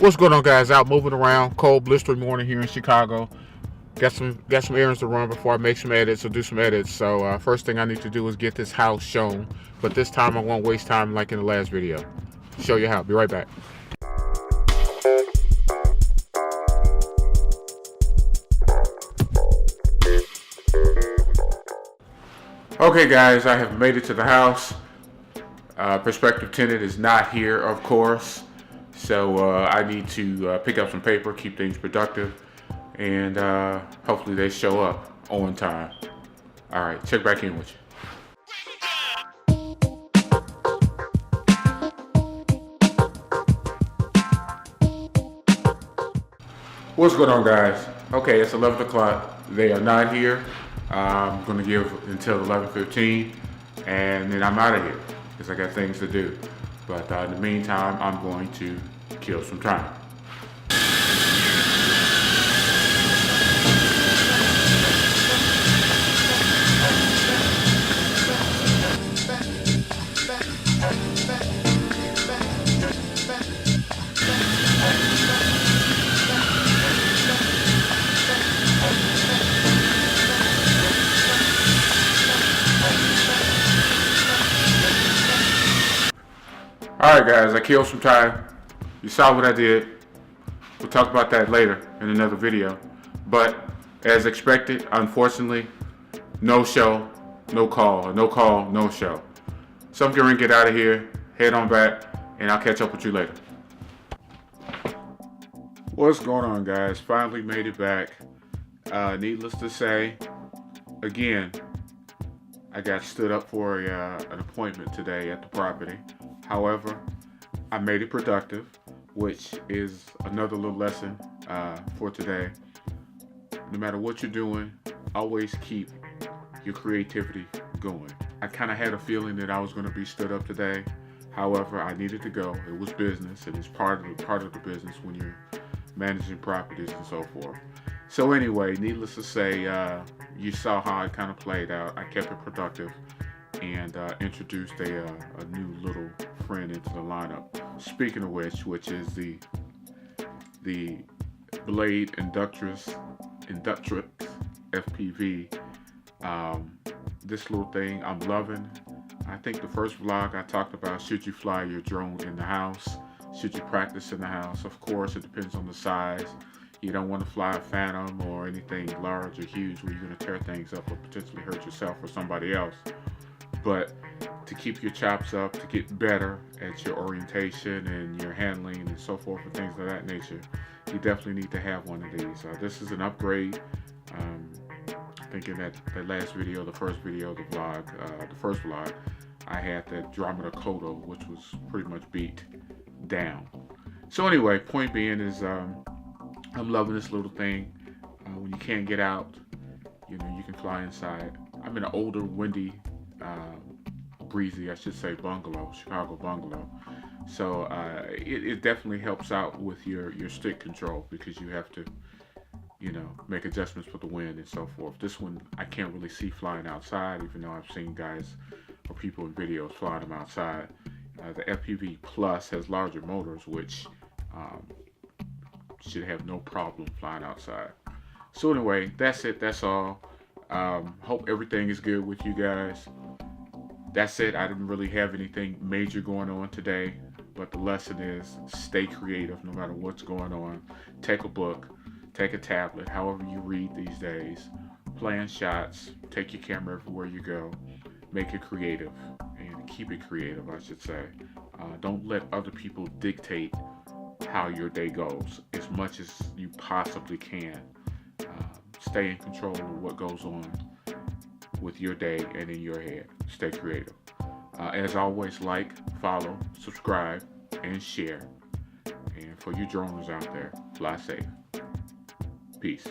What's going on, guys? Out moving around, cold blistering morning here in Chicago. Got some errands to run before I make some edits or do some edits. So first thing I need to do is get this house shown, but this time I won't waste time like in the last video. Show you how. Be right back. Okay, guys, I have made it to the house. Prospective tenant is not here, of course. So I need to pick up some paper, keep things productive, and hopefully they show up on time. All right, check back in with you. What's going on, guys? Okay, it's 11 o'clock. They are not here. I'm going to give until 11:15, and then I'm out of here because I got things to do. But in the meantime, I'm going to kill some time. Alright, guys, I killed some time. You saw what I did. We'll talk about that later in another video. But as expected, unfortunately, no show, no call, or no call, no show. So I'm going to get out of here, head on back, and I'll catch up with you later. What's going on, guys? Finally made it back. Needless to say, again, I got stood up for an appointment today at the property. However, I made it productive, which is another little lesson for today. No matter what you're doing, always keep your creativity going. I kind of had a feeling that I was going to be stood up today. However, I needed to go. It was business, and it's part of the business when you're managing properties and so forth. So anyway, needless to say, you saw how it kind of played out. I kept it productive and introduced a new little friend into the lineup. Speaking of which is the Blade Inductrix FPV. This little thing I'm loving. I think the first vlog I talked about, should you fly your drone in the house? Should you practice in the house? Of course, it depends on the size. You don't want to fly a Phantom or anything large or huge where you're going to tear things up or potentially hurt yourself or somebody else. But to keep your chops up, to get better at your orientation and your handling and so forth and things of that nature, you definitely need to have one of these. This is an upgrade. Thinking that the last video, the first video, the first vlog, I had that Andromeda Kodo, which was pretty much beat down. So anyway, point being is I'm loving this little thing. When you can't get out, you know, you can fly inside. I'm in an older, windy, breezy, I should say, bungalow, Chicago bungalow. So it definitely helps out with your stick control because you have to, you know, make adjustments for the wind and so forth. This one I can't really see flying outside, even though I've seen guys or people in videos flying them outside. The FPV Plus has larger motors, which should have no problem flying outside. So anyway, that's it. That's all. Hope everything is good with you guys. That's it. I didn't really have anything major going on today, but the lesson is stay creative no matter what's going on. Take a book, take a tablet, however you read these days. Plan shots, take your camera everywhere you go. Make it creative and keep it creative, I should say. Don't let other people dictate how your day goes as much as you possibly can. Stay in control of what goes on with your day and in your head. Stay creative. As always, like, follow, subscribe, and share. And for you droners out there, fly safe. Peace.